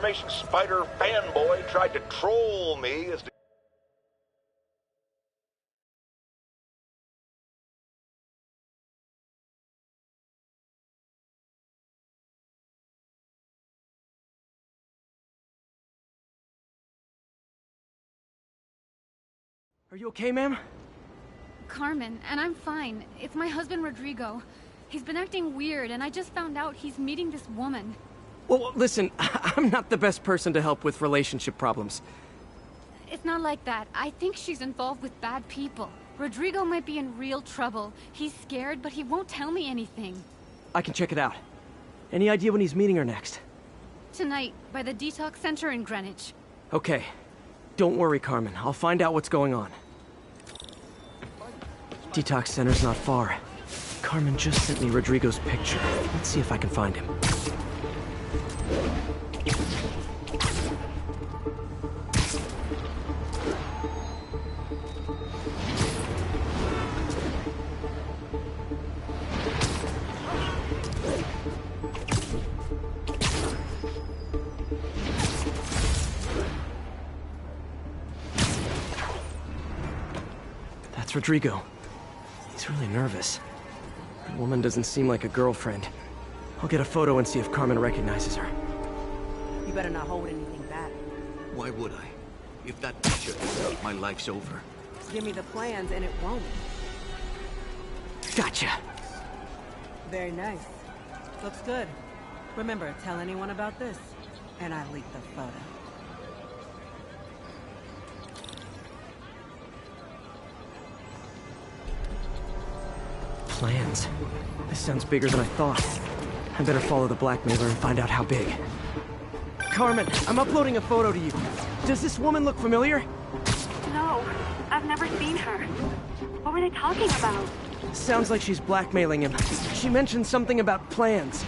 information Spider fanboy tried to troll me as to... Are you okay, ma'am? Carmen, and I'm fine. It's my husband, Rodrigo. He's been acting weird, and I just found out he's meeting this woman. Well, listen, I'm not the best person to help with relationship problems. It's not like that. I think she's involved with bad people. Rodrigo might be in real trouble. He's scared, but he won't tell me anything. I can check it out. Any idea when he's meeting her next? Tonight, by the detox center in Greenwich. Okay. Don't worry, Carmen. I'll find out what's going on. Detox center's not far. Carmen just sent me Rodrigo's picture. Let's see if I can find him. That's Rodrigo. He's really nervous. The woman doesn't seem like a girlfriend. I'll get a photo and see if Carmen recognizes her. You better not hold anything back. Why would I? If that picture is out, my life's over. Give me the plans and it won't. Gotcha. Very nice. Looks good. Remember, tell anyone about this, and I leak the photo. Plans. This sounds bigger than I thought. I better follow the blackmailer and find out how big. Carmen, I'm uploading a photo to you. Does this woman look familiar? No, I've never seen her. What were they talking about? Sounds like she's blackmailing him. She mentioned something about plans.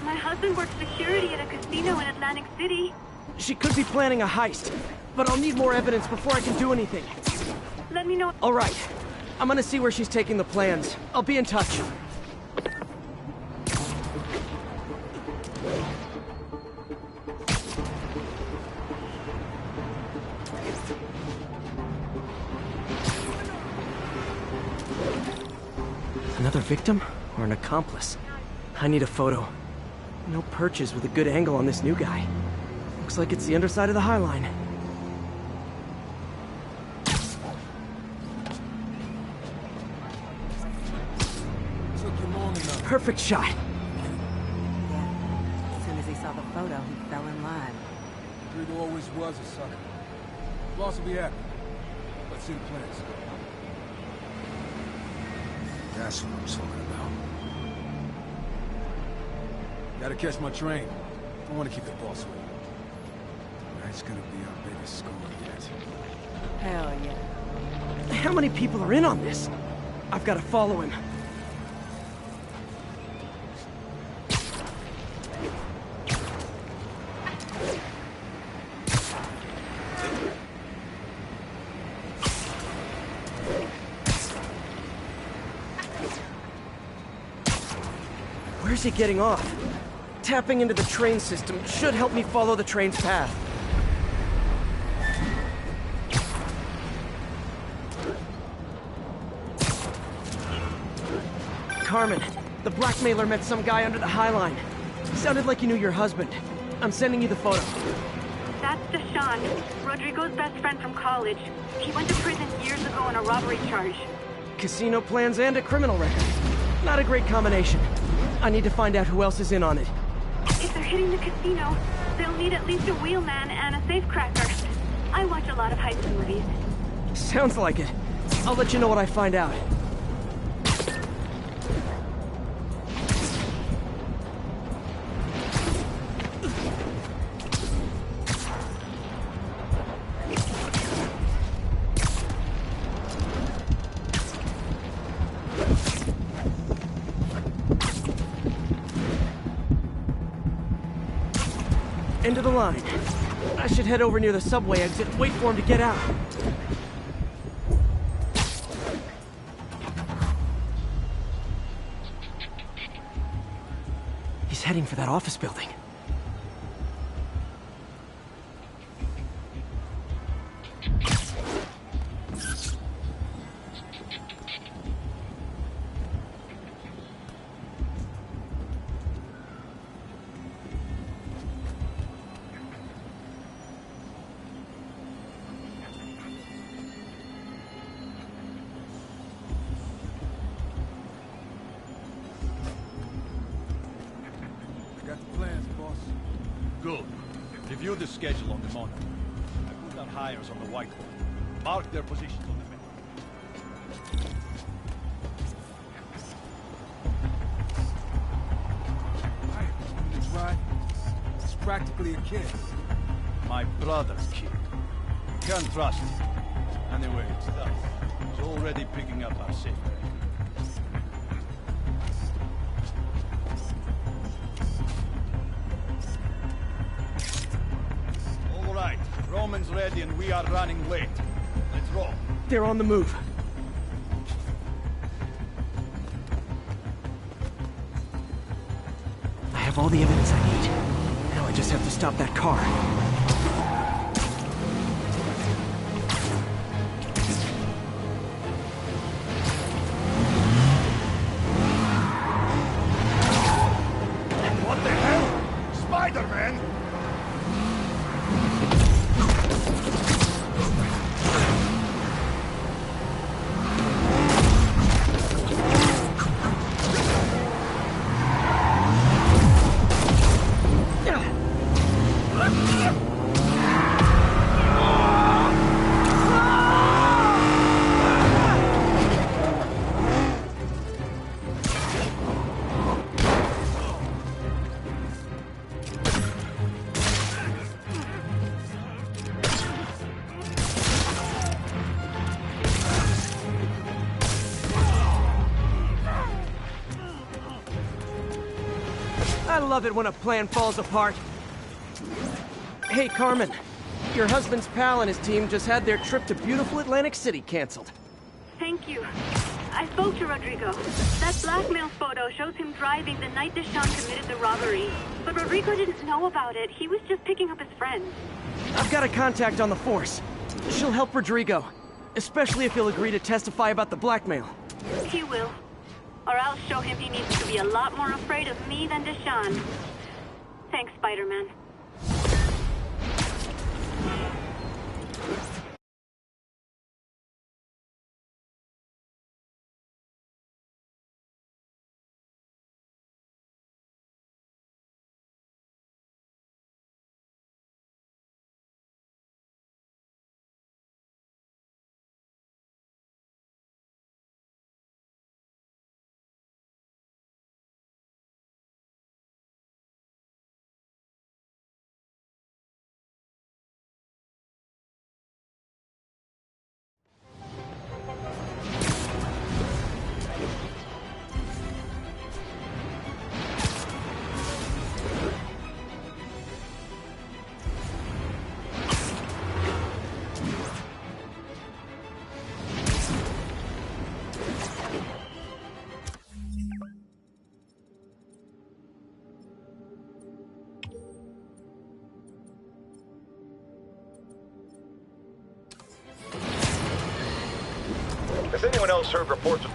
My husband works security at a casino in Atlantic City. She could be planning a heist, but I'll need more evidence before I can do anything. Let me know. All right. I'm gonna see where she's taking the plans. I'll be in touch. Another victim or an accomplice? I need a photo. No perches with a good angle on this new guy. Looks like it's the underside of the High Line. Perfect shot. Yeah. As soon as he saw the photo, he fell in line. Rodrigo always was a sucker. Boss will be happy. Let's see the plans. That's what I'm talking about. Gotta catch my train. I want to keep the boss waiting. Tonight's gonna be our biggest score yet. Hell yeah. How many people are in on this? I've got to follow him. Where's he getting off? Tapping into the train system should help me follow the train's path. Carmen, the blackmailer met some guy under the High Line. Sounded like he knew your husband. I'm sending you the photo. That's Deshaun, Rodrigo's best friend from college. He went to prison years ago on a robbery charge. Casino plans and a criminal record. Not a great combination. I need to find out who else is in on it. If they're hitting the casino, they'll need at least a wheelman and a safecracker. I watch a lot of heist movies. Sounds like it. I'll let you know what I find out. End of the line. I should head over near the subway exit, wait for him to get out. He's heading for that office building. Good. Review the schedule on the monitor. I put our hires on the whiteboard. Mark their positions on the map. That's right. It's practically a kiss. My brother's kid. Can't trust him. Anyway, it's done. He's already picking up our safe. All right, Roman's ready and we are running late. Let's roll. They're on the move. I have all the evidence I need. Now I just have to stop that car. What the hell? Spiderman! I love it when a plan falls apart. Hey, Carmen. Your husband's pal and his team just had their trip to beautiful Atlantic City canceled. Thank you. I spoke to Rodrigo. That blackmail photo shows him driving the night Deshawn committed the robbery. But Rodrigo didn't know about it. He was just picking up his friend. I've got a contact on the force. She'll help Rodrigo, especially if he'll agree to testify about the blackmail. He will. Or I'll show him he needs to be a lot more afraid of me than Deshawn. Thanks, Spider-Man. Has anyone else heard reports of...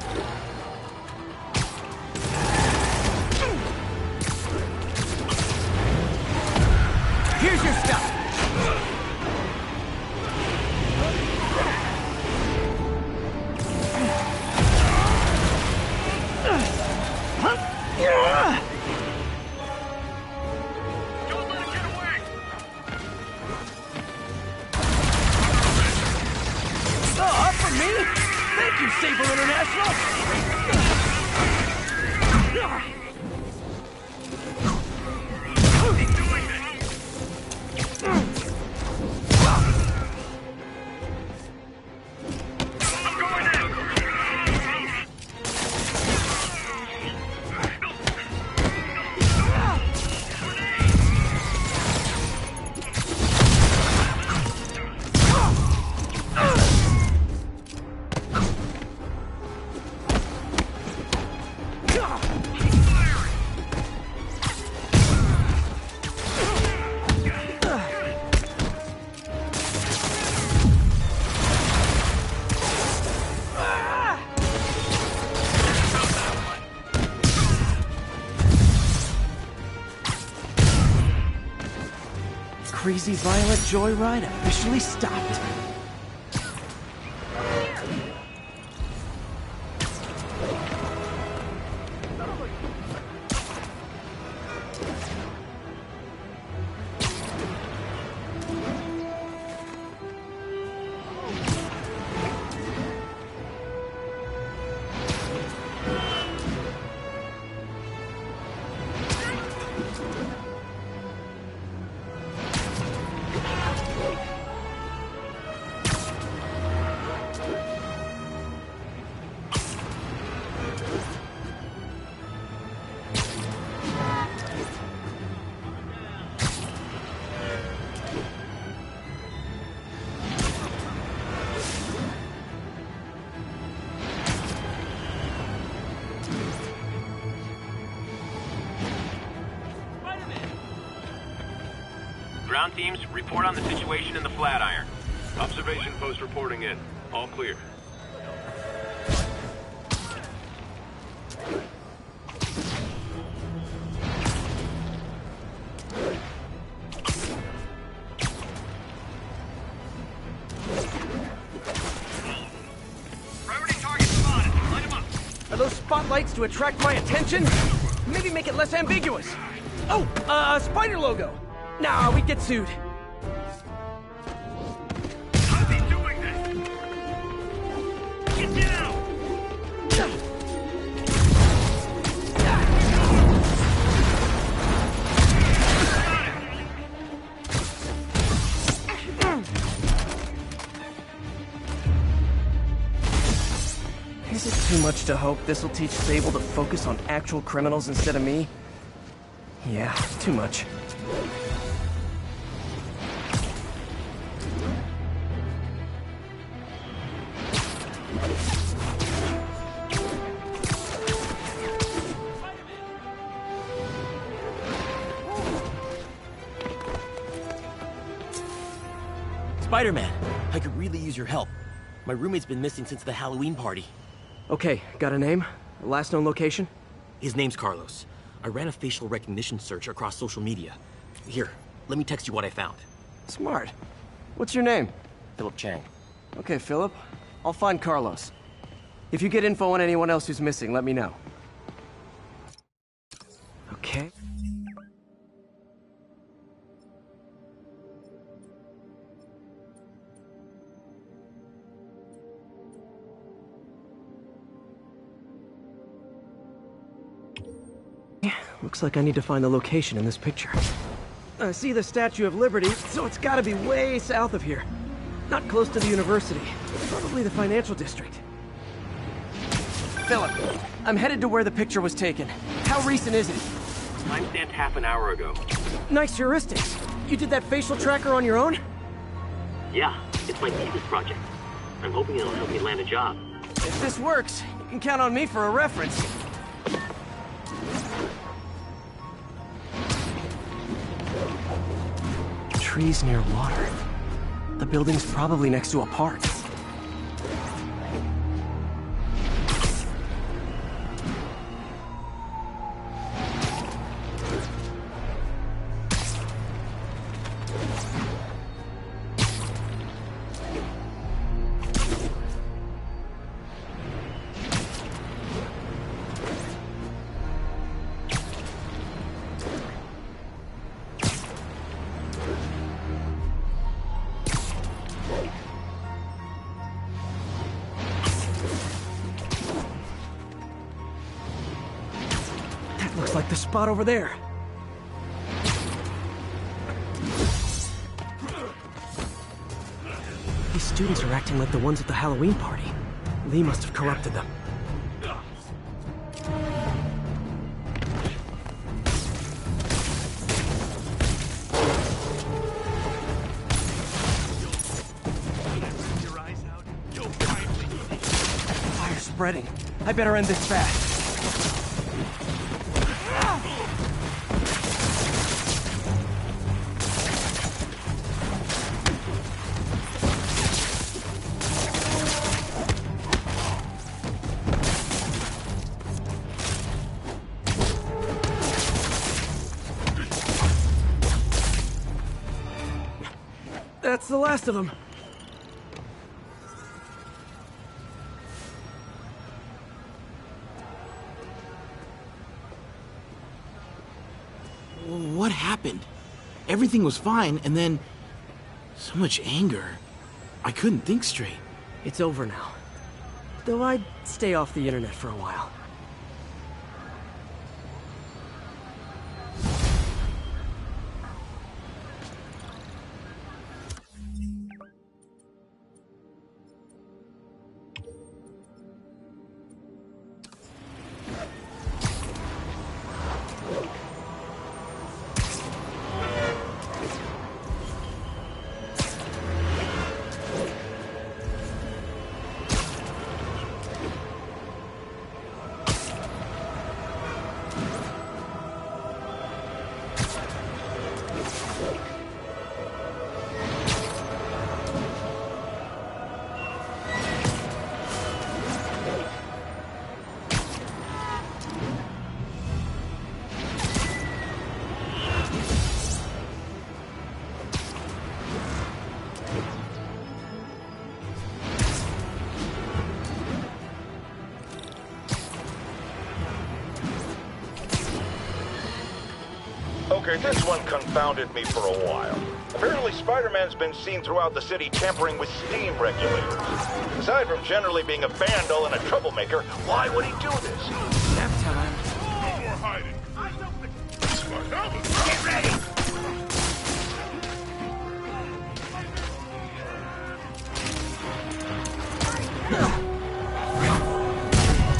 Here's your stuff! Up for me? Thank you, Sable International! Crazy Violet joyride officially stopped. Ground teams, report on the situation in the Flatiron. Observation post reporting in. All clear. Priority target spotted. Light him up. Are those spotlights to attract my attention? Maybe make it less ambiguous. Oh, spider logo. Nah, we'd get sued. How's he doing this? Get down! Is it too much to hope this'll teach Sable to focus on actual criminals instead of me? Yeah, too much. Spiderman, I could really use your help. My roommate's been missing since the Halloween party. Okay, got a name? Last known location? His name's Carlos. I ran a facial recognition search across social media. Here, let me text you what I found. Smart. What's your name? Philip Chang. Okay, Philip. I'll find Carlos. If you get info on anyone else who's missing, let me know. Okay. Looks like I need to find the location in this picture. I see the Statue of Liberty, so it's gotta be way south of here. Not close to the university. Probably the financial district. Philip, I'm headed to where the picture was taken. How recent is it? Timestamped half an hour ago. Nice heuristics. You did that facial tracker on your own? Yeah, it's my thesis project. I'm hoping it'll help me land a job. If this works, you can count on me for a reference. Trees near water. The building's probably next to a park. Looks like the spot over there. These students are acting like the ones at the Halloween party. Lee must have corrupted them. Fire's spreading. I better end this fast. That's the last of them. What happened? Everything was fine, and then... so much anger. I couldn't think straight. It's over now. Though I'd stay off the internet for a while. Okay, this one confounded me for a while. Apparently Spider-Man's been seen throughout the city tampering with steam regulators. Aside from generally being a vandal and a troublemaker, why would he do this? Nap time. Oh, we're hiding. Get ready!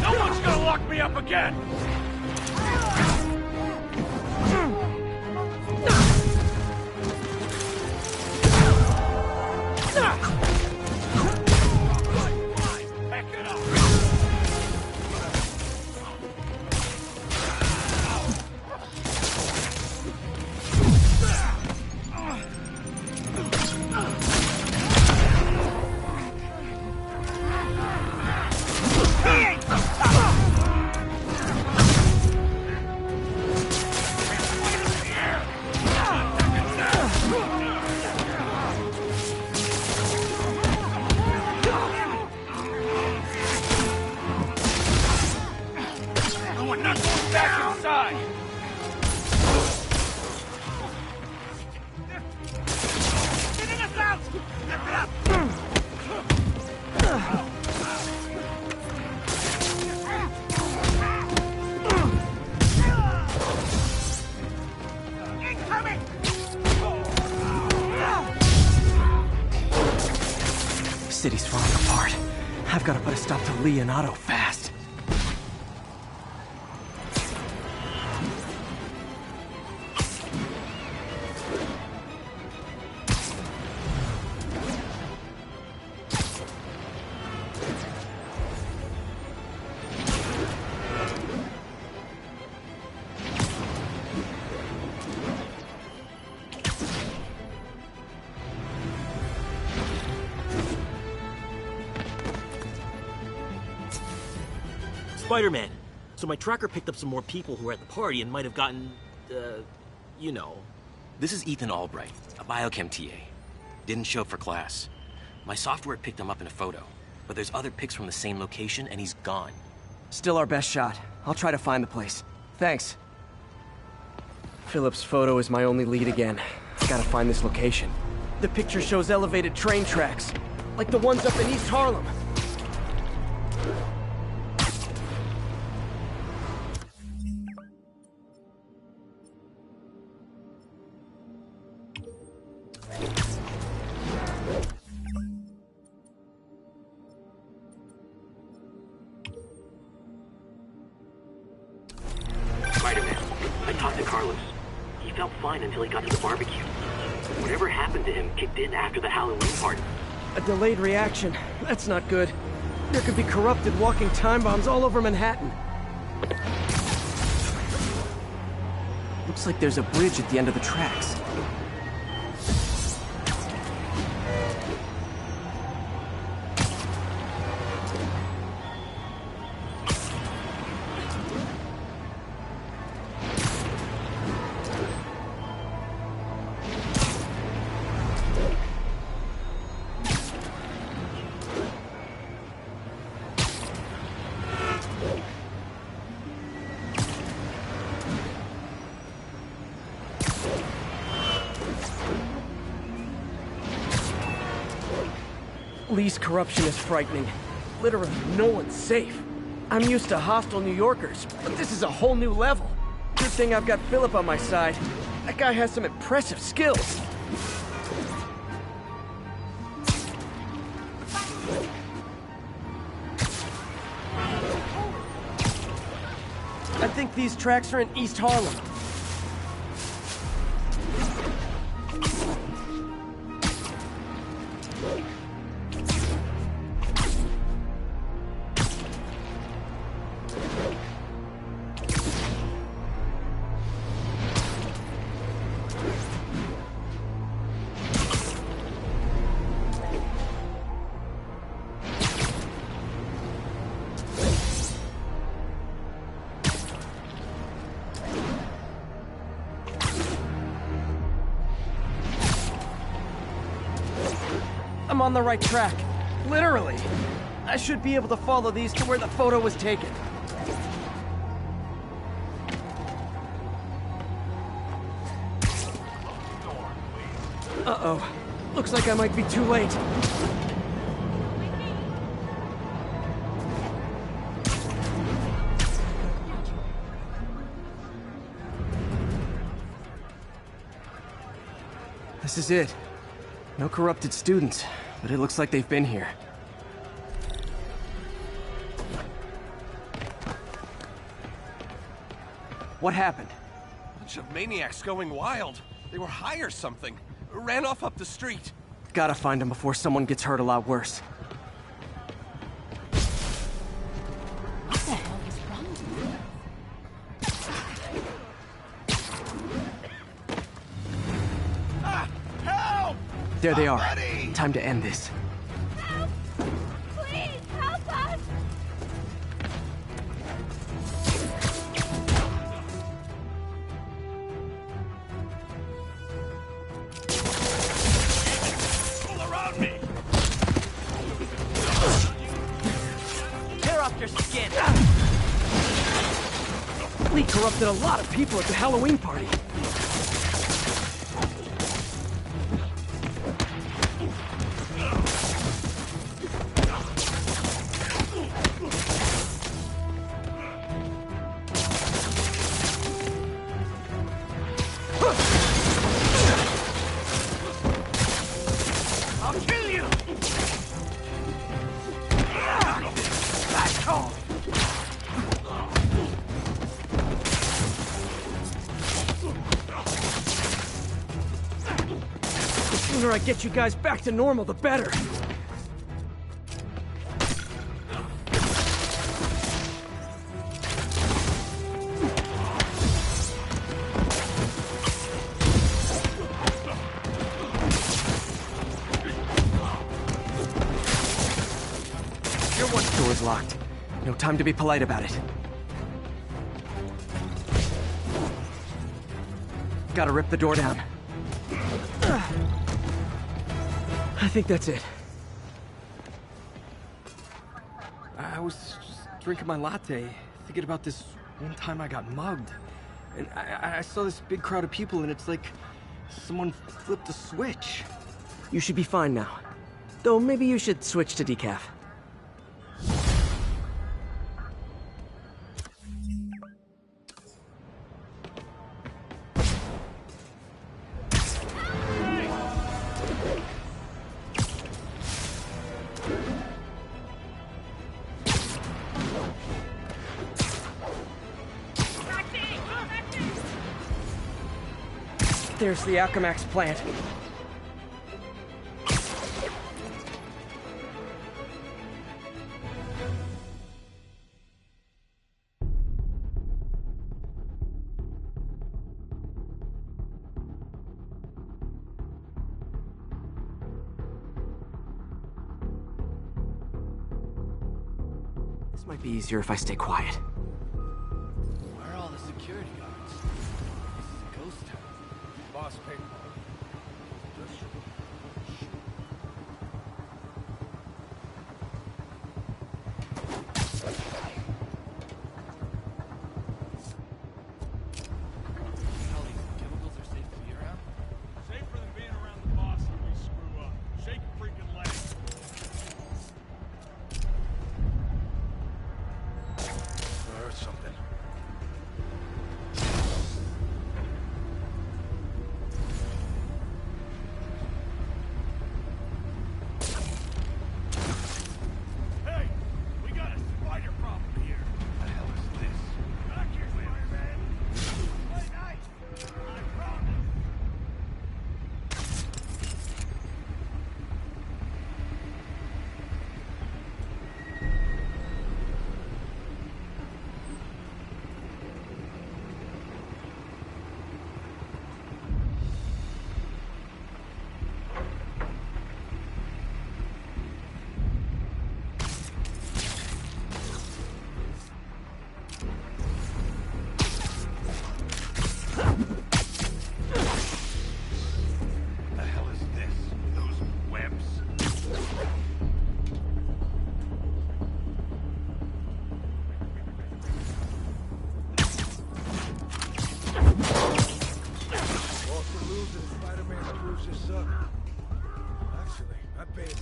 No one's gonna lock me up again! City's falling apart. I've got to put a stop to Lee and Otto fast. Spider-Man. So my tracker picked up some more people who were at the party and might have gotten, you know. This is Ethan Albright, a biochem TA. Didn't show up for class. My software picked him up in a photo, but there's other pics from the same location and he's gone. Still our best shot. I'll try to find the place. Thanks. Philip's photo is my only lead again. I gotta find this location. The picture shows elevated train tracks, like the ones up in East Harlem. Spider-Man, I talked to Carlos. He felt fine until he got to the barbecue. Whatever happened to him kicked in after the Halloween party. A delayed reaction. That's not good. There could be corrupted walking time bombs all over Manhattan. Looks like there's a bridge at the end of the tracks. Lee's corruption is frightening. Literally, no one's safe. I'm used to hostile New Yorkers, but this is a whole new level. Good thing I've got Philip on my side. That guy has some impressive skills. I think these tracks are in East Harlem. I'm on the right track. Literally. I should be able to follow these to where the photo was taken. Uh-oh. Looks like I might be too late. This is it. No corrupted students, but it looks like they've been here. What happened? Bunch of maniacs going wild. They were high or something. Ran off up the street. Gotta find them before someone gets hurt a lot worse. What the hell is wrong with you? Help! There they are. Buddy! Time to end this. Help! Please, help us! All around me! Tear off your skin! Lee corrupted a lot of people at the Halloween party. I'll kill you! Back home! The sooner I get you guys back to normal, the better. Your one door's locked. No time to be polite about it. Gotta rip the door down. I think that's it. I was just drinking my latte, thinking about this one time I got mugged. And I saw this big crowd of people, and it's like someone flipped a switch. You should be fine now. Though maybe you should switch to decaf. There's the Alchemax plant. This might be easier if I stay quiet. Where are all the security guards? This is a ghost town. Boss paper. Chemicals are safe to be around? Safer than being around the boss if we screw up. Shake a freaking leg. I heard something.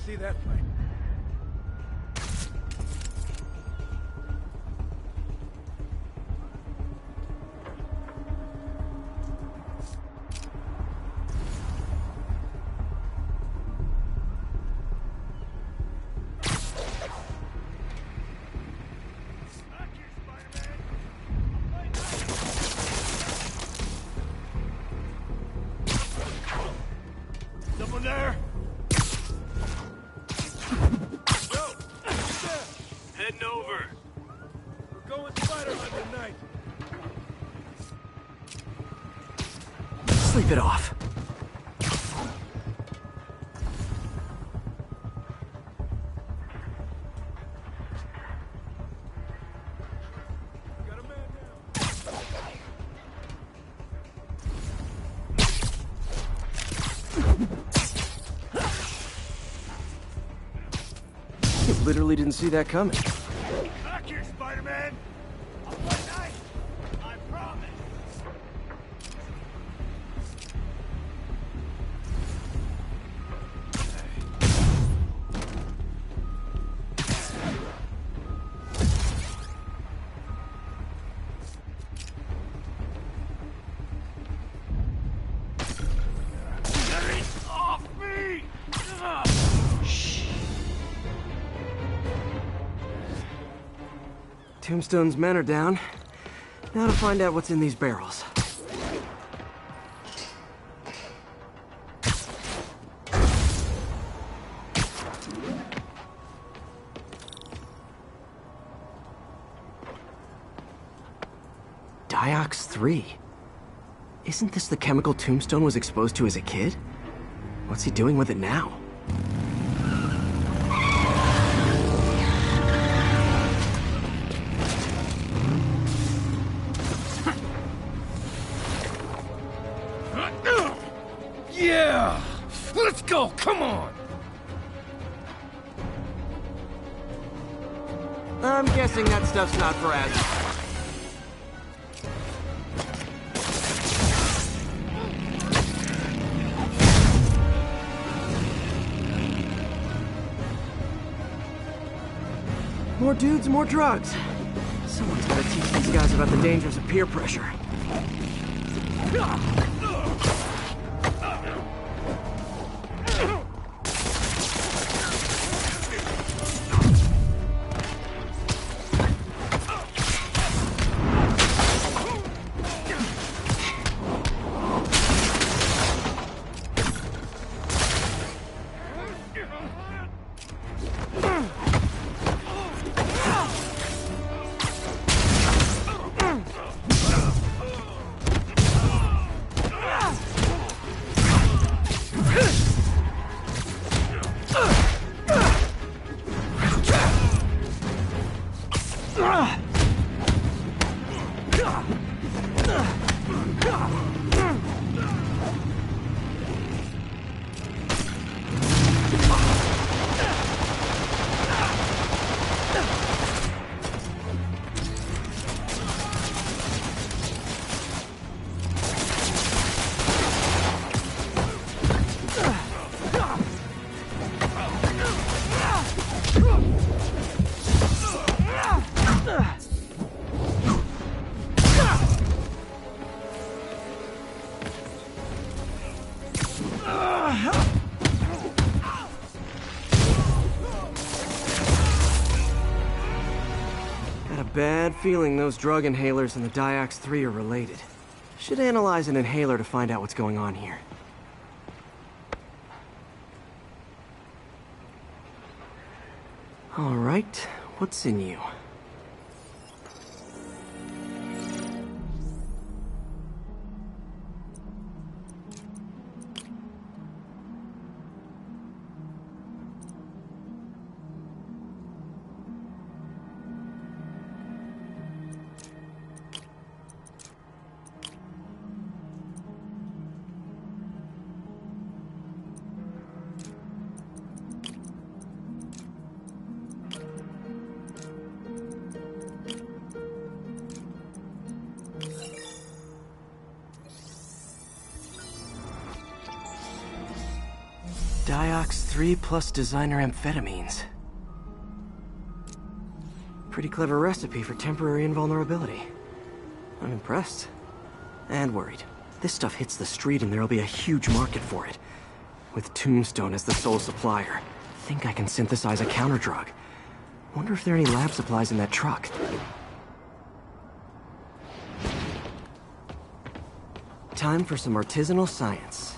see that plane. Someone there? Heading over. We're going Spiderman tonight. Sleep it off. Got a man down. Literally didn't see that coming. Back here, Spider-Man! I'll play nice! I promise! Get it off me! Tombstone's men are down. Now to find out what's in these barrels. Diox 3. Isn't this the chemical Tombstone was exposed to as a kid? What's he doing with it now? Yeah! Let's go, come on! I'm guessing that stuff's not for us. More dudes, more drugs. Someone's gotta teach these guys about the dangers of peer pressure. Bad feeling those drug inhalers and the Diox 3 are related. Should analyze an inhaler to find out what's going on here. All right, what's in you? Diox 3 plus designer amphetamines. Pretty clever recipe for temporary invulnerability. I'm impressed. And worried. This stuff hits the street and there'll be a huge market for it. With Tombstone as the sole supplier, think I can synthesize a counterdrug. Wonder if there are any lab supplies in that truck. Time for some artisanal science.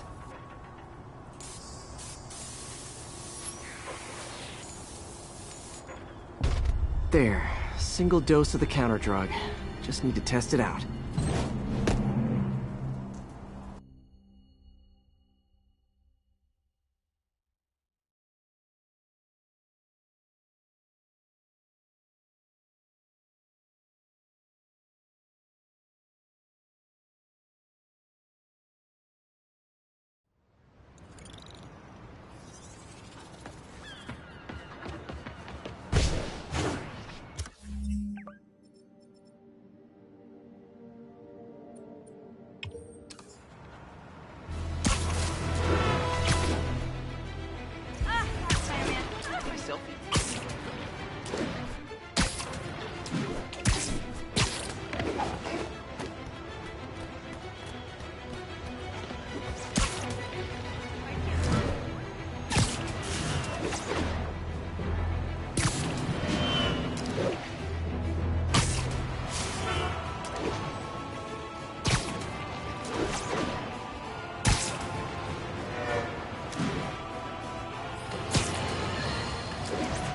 There. Single dose of the counterdrug. Just need to test it out.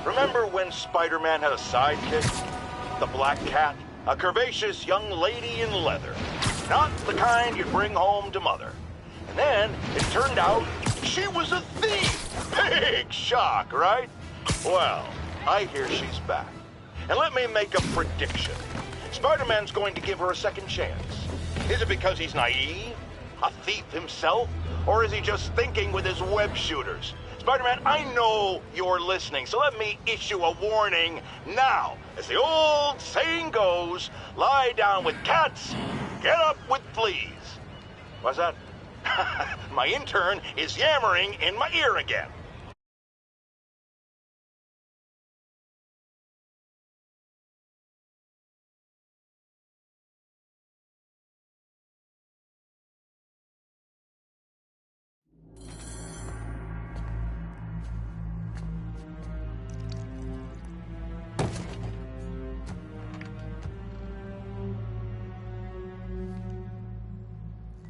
Remember when Spider-Man had a sidekick? The Black Cat? A curvaceous young lady in leather. Not the kind you bring home to Mother. And then, it turned out, she was a thief! Big shock, right? Well, I hear she's back. And let me make a prediction. Spider-Man's going to give her a second chance. Is it because he's naive? A thief himself? Or is he just thinking with his web shooters? Spider-Man, I know you're listening, so let me issue a warning now. As the old saying goes, lie down with cats, get up with fleas. What's that? My intern is yammering in my ear again.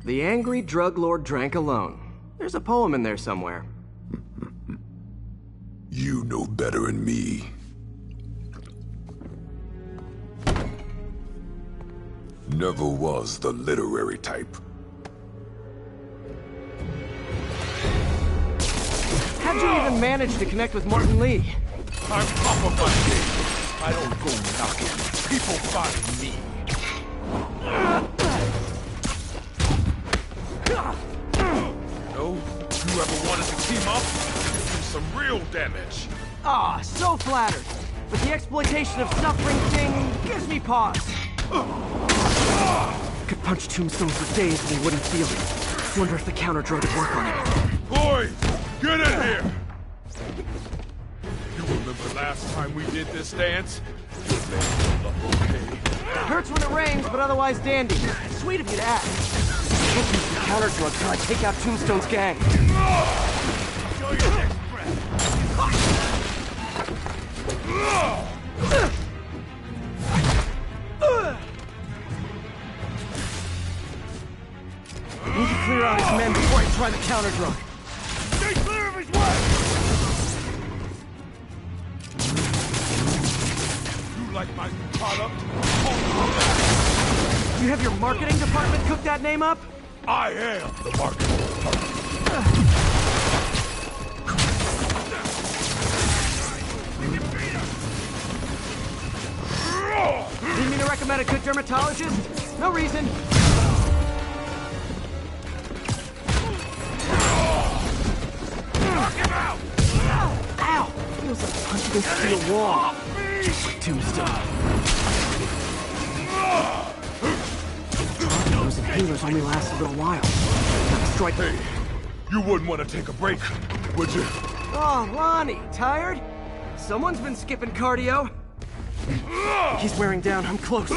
The angry drug lord drank alone. There's a poem in there somewhere. You know better than me. Never was the literary type. How'd you even manage to connect with Martin Lee? I'm top of my game. I don't go knocking. People find me. You know, if you ever wanted to team up, do some real damage. Ah, so flattered. But the exploitation of suffering thing gives me pause. Could punch Tombstone for days and he wouldn't feel it. Wonder if the counterdrug would work on him. Boys, get in here! You remember last time we did this dance? It hurts when it rains, but otherwise dandy. Sweet of you to ask. I can't use the counterdrug till I take out Tombstone's gang. Show your next breath. Need to clear out his men before I try the counterdrug. Stay clear of his way! You like my product? You have your marketing department cook that name up? I am the marketing department. Need me to recommend a good dermatologist? No reason. Knock him out! Ow! Feels like punching a steel wall. Just like Tombstone. Those inhalers only last a little while. Gotta strike. Hey, you wouldn't want to take a break? would you? Oh, Lonnie, tired? Someone's been skipping cardio. He's wearing down. I'm close.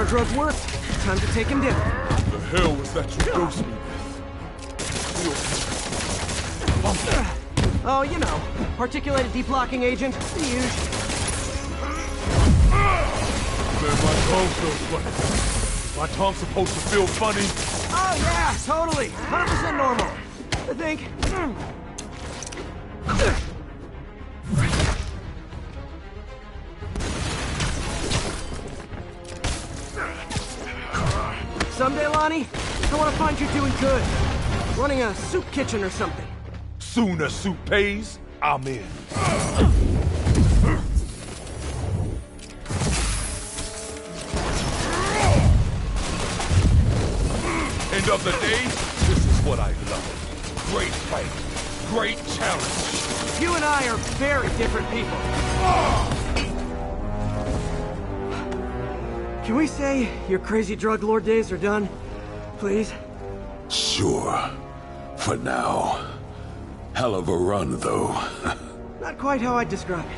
Drugs worked. Time to take him down. The hell was that you ghost me with? Oh, you know, particulated deblocking agent. The usual. Man, my tongue feels funny. My tongue's supposed to feel funny. Oh, yeah, totally. 100% normal. I think. Someday, Lonnie, I want to find you doing good. Running a soup kitchen or something. Soon as soup pays, I'm in. End of the day, this is what I love. Great fight. Great challenge. You and I are very different people. Can we say your crazy drug lord days are done? Please? Sure. For now. Hell of a run, though. Not quite how I'd describe it.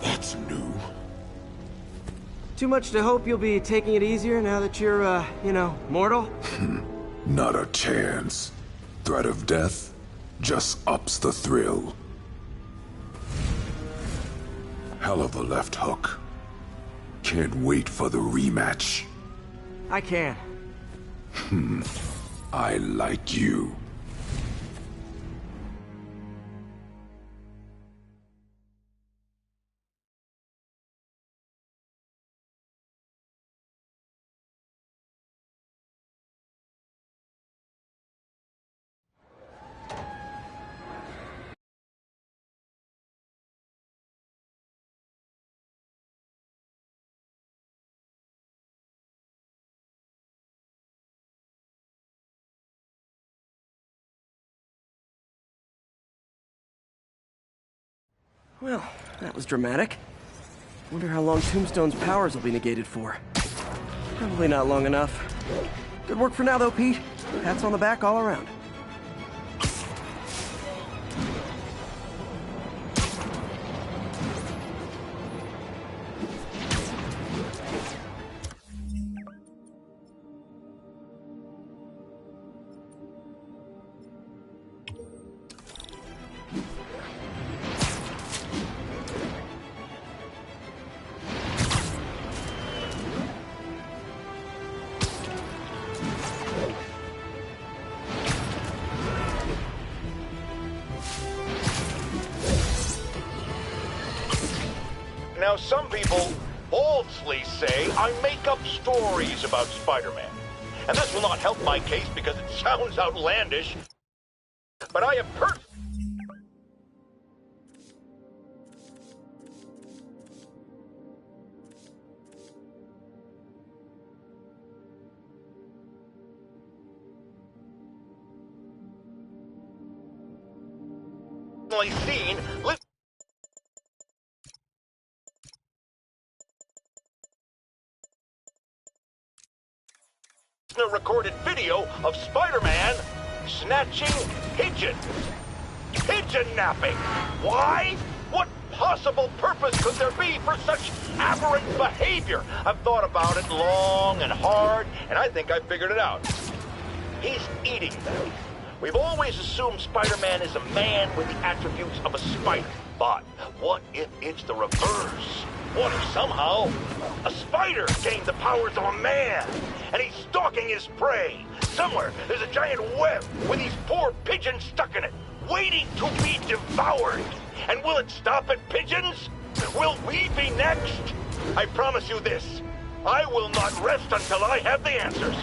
That's new. Too much to hope you'll be taking it easier now that you're, you know, mortal? Not a chance. Threat of death just ups the thrill. Hell of a left hook. Can't wait for the rematch. I can. I like you. Well, that was dramatic. Wonder how long Tombstone's powers will be negated for. Probably not long enough. Good work for now, though, Pete. Pats on the back all around. Now, some people falsely say I make up stories about Spider-Man. And this will not help my case because it sounds outlandish. But I have personally seen recorded video of Spider-Man snatching pigeons. Pigeon napping. Why? possible purpose could there be for such aberrant behavior? I've thought about it long and hard, and I think I've figured it out. He's eating them. We've always assumed Spider-Man is a man with the attributes of a spider. But what if it's the reverse? What if somehow a spider gained the powers of a man, and he's stalking his prey? Somewhere there's a giant web with these poor pigeons stuck in it, waiting to be devoured. And will it stop at pigeons? Will we be next? I promise you this. I will not rest until I have the answers.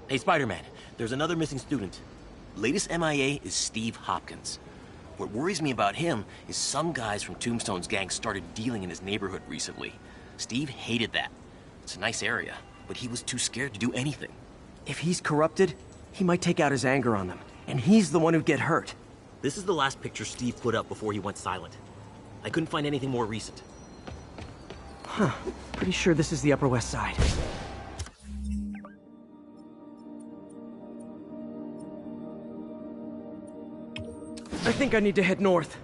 Hey, Spider-Man, there's another missing student. Latest MIA is Steve Hopkins. What worries me about him is some guys from Tombstone's gang started dealing in his neighborhood recently. Steve hated that. It's a nice area, but he was too scared to do anything. If he's corrupted, he might take out his anger on them, and he's the one who'd get hurt. This is the last picture Steve put up before he went silent. I couldn't find anything more recent. Huh. Pretty sure this is the Upper West Side. I think I need to head north.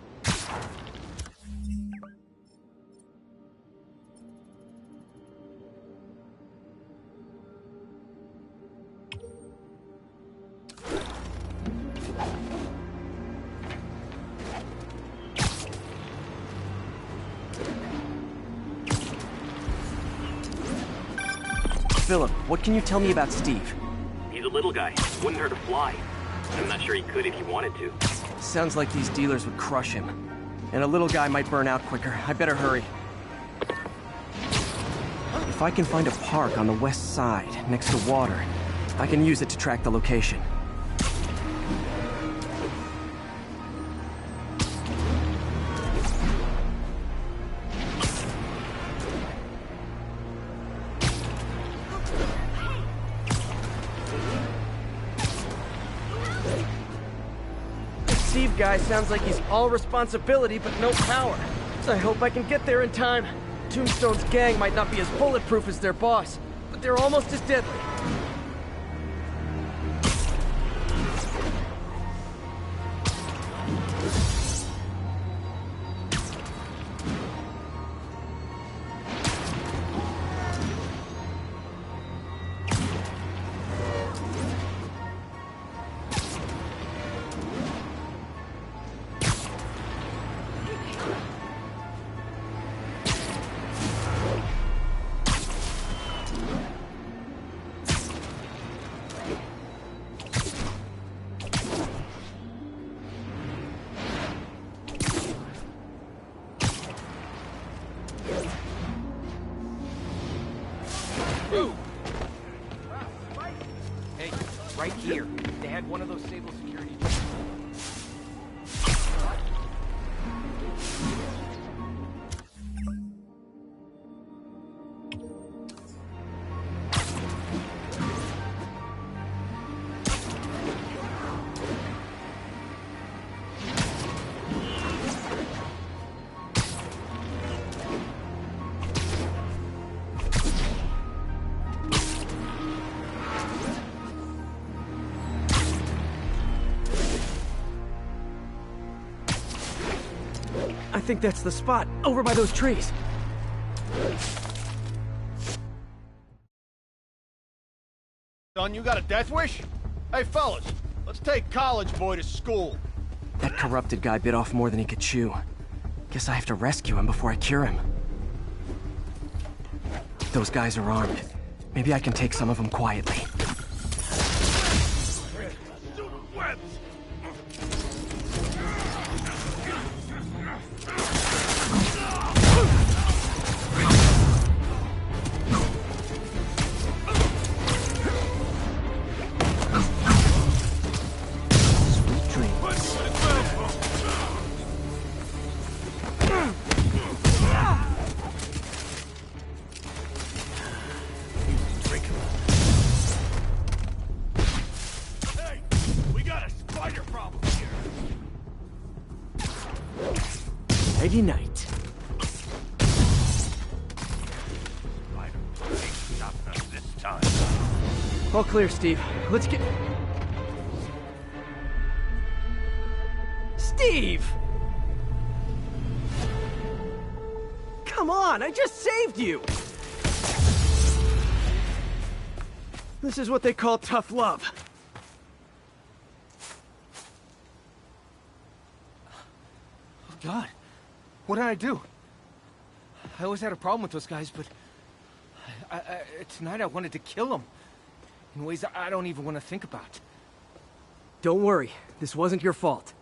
Philip, what can you tell me about Steve? He's a little guy. Wouldn't hurt to fly. I'm not sure he could if he wanted to. Sounds like these dealers would crush him. And a little guy might burn out quicker. I better hurry. If I can find a park on the west side, next to water, I can use it to track the location. Steve guy sounds like he's all responsibility but no power. I hope I can get there in time. Tombstone's gang might not be as bulletproof as their boss, but they're almost as deadly. Hey, right here. They had one of those Sable security. I think that's the spot, over by those trees. Son, you got a death wish? Hey, fellas, let's take college boy to school. That corrupted guy bit off more than he could chew. Guess I have to rescue him before I cure him. Those guys are armed. Maybe I can take some of them quietly. Nighty night. This time. All clear, Steve. Let's get... Steve! Come on, I just saved you! This is what they call tough love. Oh, God. What did I do? I always had a problem with those guys, but... tonight I wanted to kill them. In ways I don't even want to think about. Don't worry. This wasn't your fault.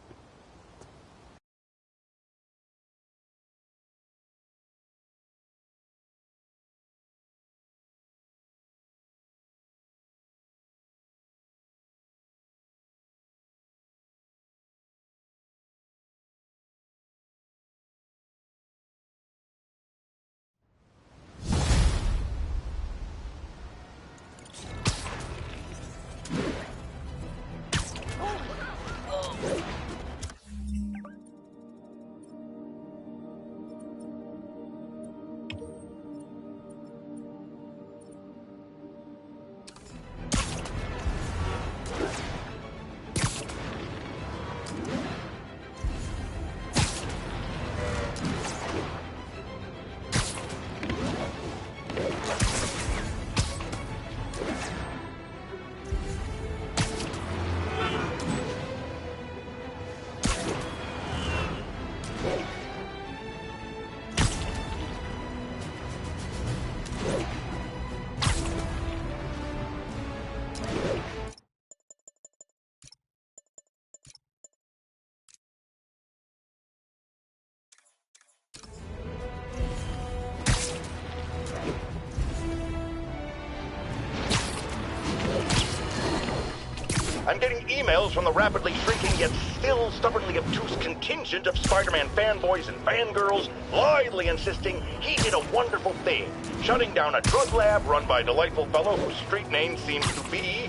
I'm getting emails from the rapidly shrinking yet still stubbornly obtuse contingent of Spider-Man fanboys and fangirls blithely insisting he did a wonderful thing, shutting down a drug lab run by a delightful fellow whose street name seems to be,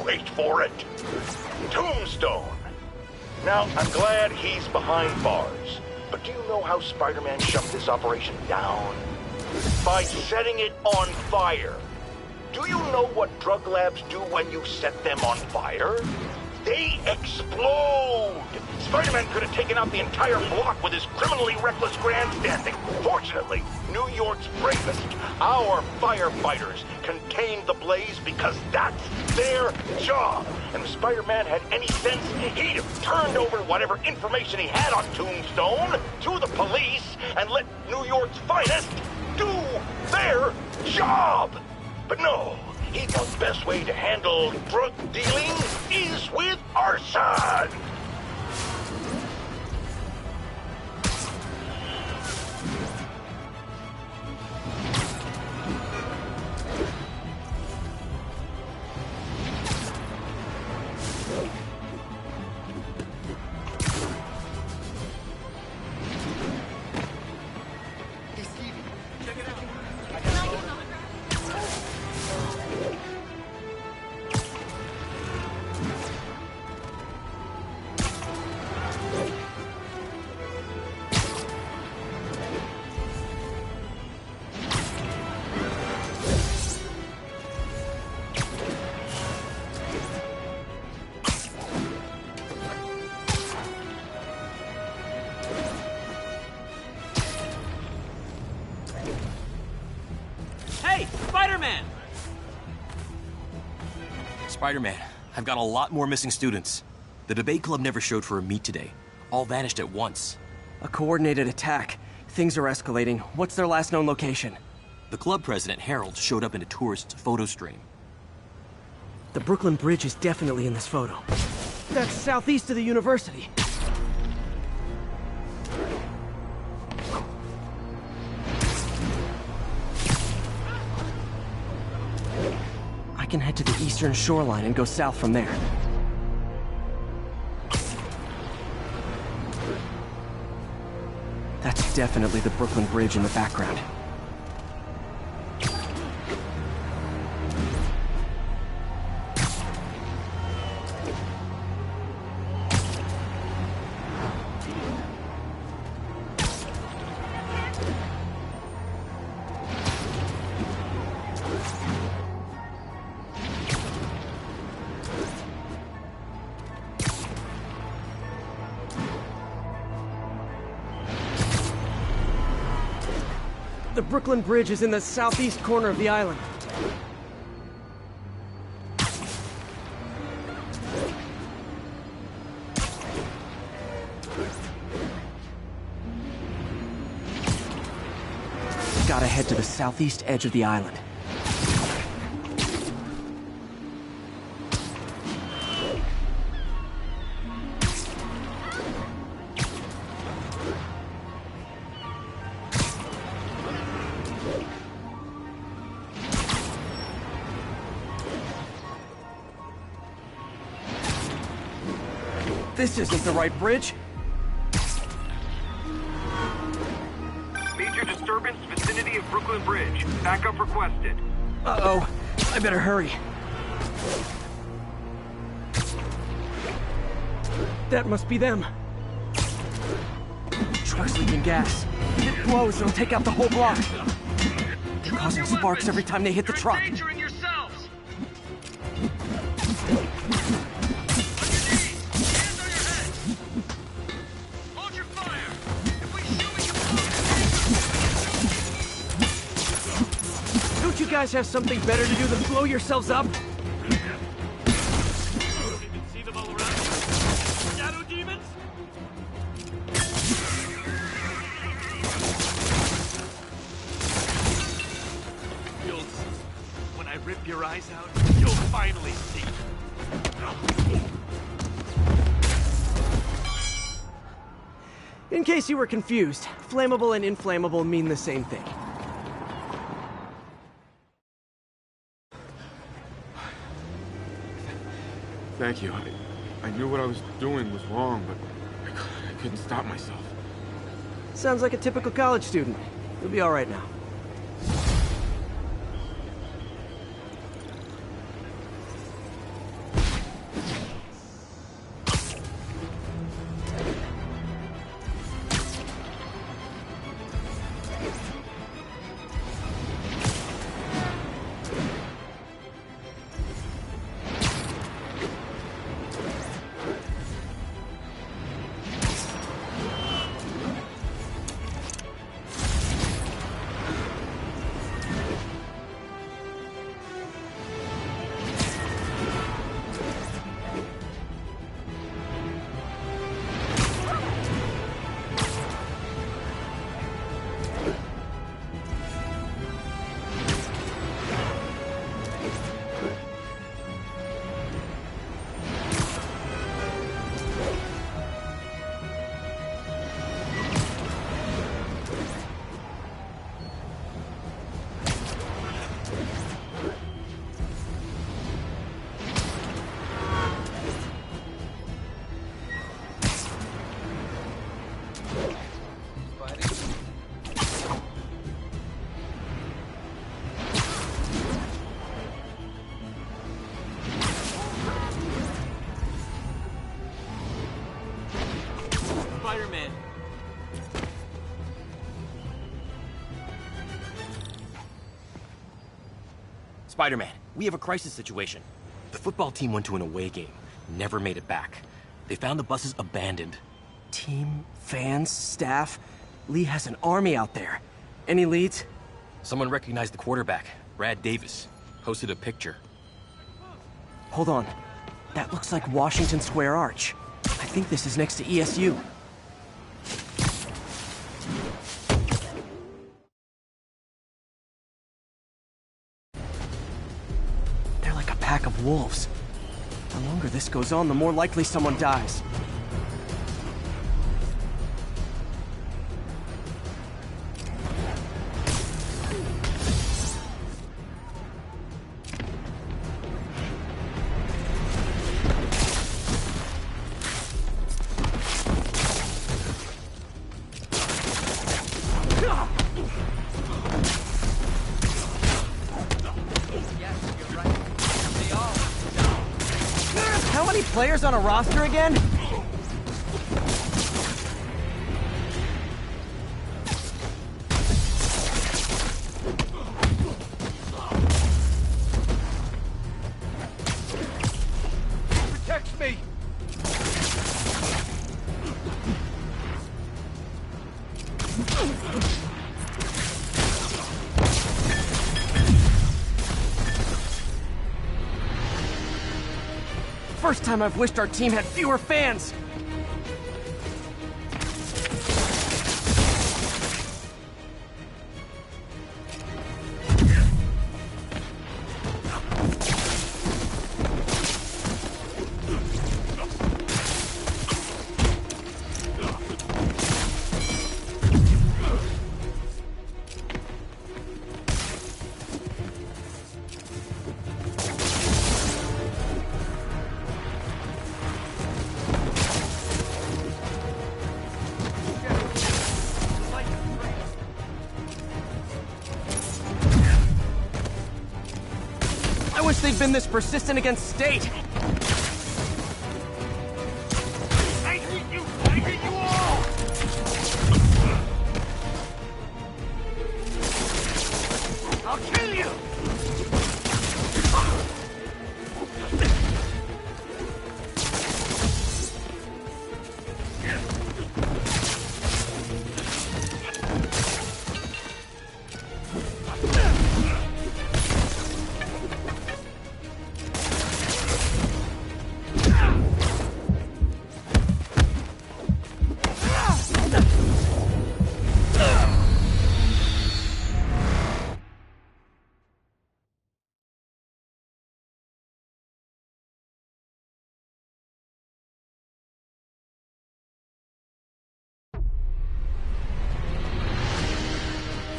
wait for it, Tombstone. Now, I'm glad he's behind bars, but do you know how Spider-Man shut this operation down? By setting it on fire. Do you know what drug labs do when you set them on fire? They explode! Spider-Man could have taken out the entire block with his criminally reckless grandstanding. Fortunately, New York's bravest, our firefighters, contained the blaze because that's their job. And if Spider-Man had any sense, he'd have turned over whatever information he had on Tombstone to the police and let New York's finest do their job. But no, he thought the best way to handle drug dealing is with arson. Spider-Man! Spider-Man, I've got a lot more missing students. The debate club never showed for a meet today. All vanished at once. A coordinated attack. Things are escalating. What's their last known location? The club president, Harold, showed up in a tourist's photo stream. The Brooklyn Bridge is definitely in this photo. That's southeast of the university. I can head to the eastern shoreline and go south from there. That's definitely the Brooklyn Bridge in the background. The Brooklyn Bridge is in the southeast corner of the island. Gotta head to the southeast edge of the island. This isn't the right bridge. Major disturbance vicinity of Brooklyn Bridge. Backup requested. Uh-oh. I better hurry. That must be them. Truck's leaking gas. If it blows, it'll take out the whole block. They're causing sparks every time they hit the truck. Don't you guys have something better to do than blow yourselves up? See them all around? Shadow demons? You'll see. When I rip your eyes out, you'll finally see. In case you were confused, flammable and inflammable mean the same thing. Thank you. I knew what I was doing was wrong, but I couldn't stop myself. Sounds like a typical college student. You'll be all right now. Spider-Man. Spider-Man, we have a crisis situation. The football team went to an away game, never made it back. They found the buses abandoned. Team, fans, staff. Lee has an army out there. Any leads? Someone recognized the quarterback, Brad Davis. Posted a picture. Hold on. That looks like Washington Square Arch. I think this is next to ESU. They're like a pack of wolves. The longer this goes on, the more likely someone dies. How many players on a roster again? Protect me! First time I've wished our team had fewer fans! I wish they'd been this persistent against State! I hate you! I hate you all! I'll kill you!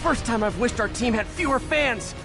First time I've wished our team had fewer fans!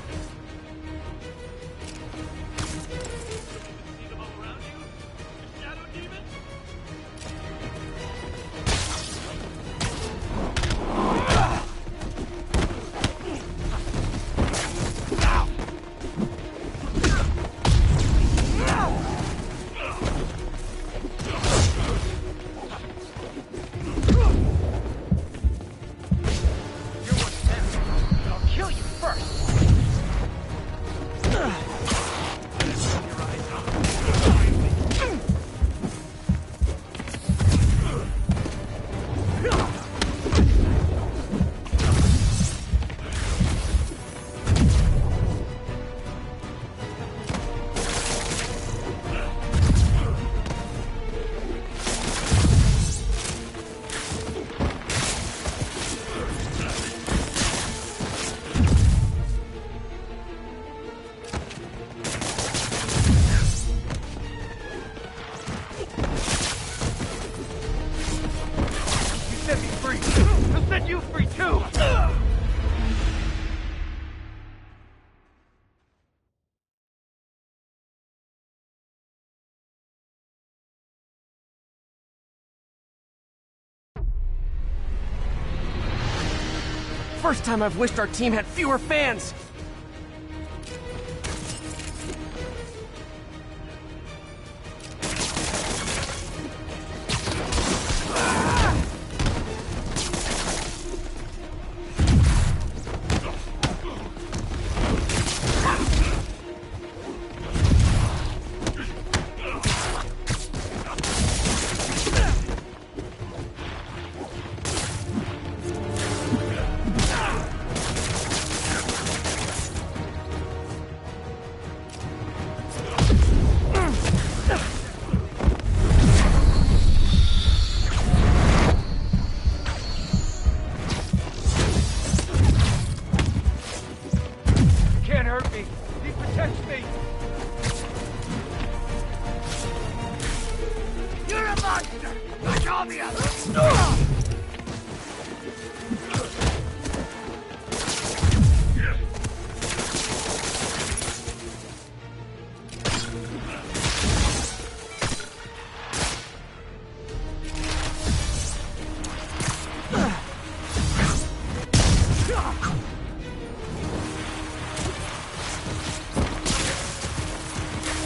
first time I've wished our team had fewer fans.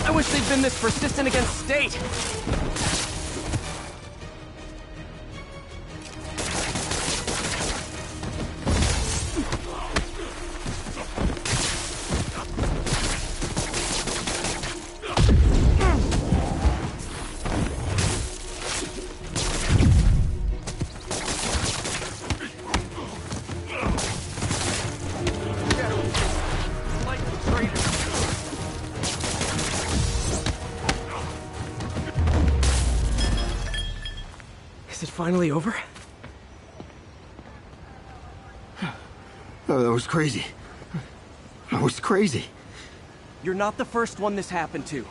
I wish they'd been this persistent against State. Is it finally over? Oh, that was crazy. That was crazy. You're not the first one this happened to.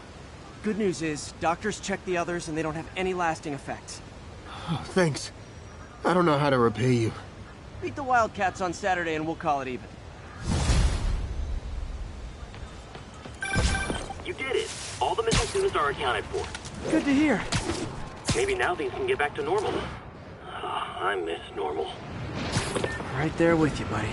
Good news is, doctors checked the others and they don't have any lasting effects. Oh, thanks. I don't know how to repay you. Beat the Wildcats on Saturday and we'll call it even. You did it. All the missing students are accounted for. Good to hear. Maybe now things can get back to normal. I miss normal. Right there with you, buddy.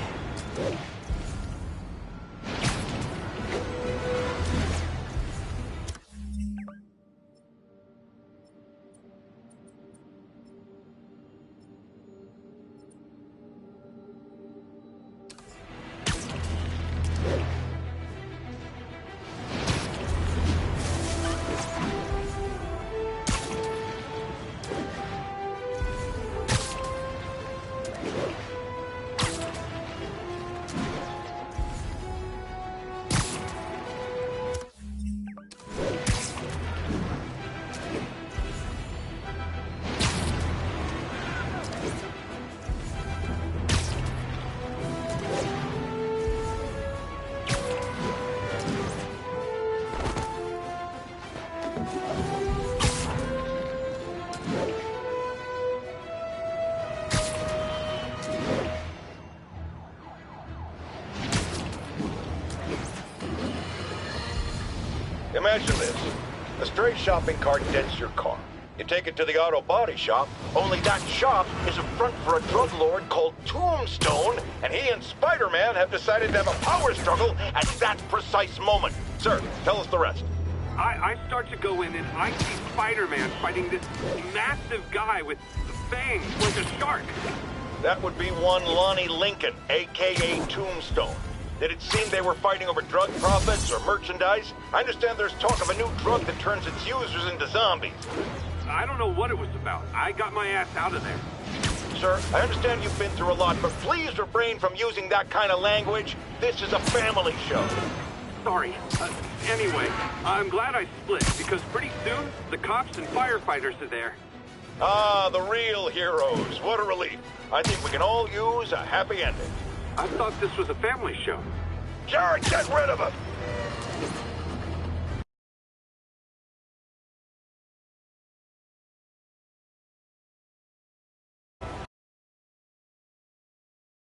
Imagine this. A stray shopping cart dents your car. You take it to the auto body shop, only that shop is a front for a drug lord called Tombstone, and he and Spider-Man have decided to have a power struggle at that precise moment. Sir, tell us the rest. I start to go in and I see Spider-Man fighting this massive guy with fangs like a shark. That would be one Lonnie Lincoln, a.k.a. Tombstone. Did it seem they were fighting over drug profits or merchandise? I understand there's talk of a new drug that turns its users into zombies. I don't know what it was about. I got my ass out of there. Sir, I understand you've been through a lot, but please refrain from using that kind of language. This is a family show. Sorry. Anyway, I'm glad I split, because pretty soon, the cops and firefighters are there. Ah, the real heroes. What a relief. I think we can all use a happy ending. I thought this was a family show. Jared, get rid of him!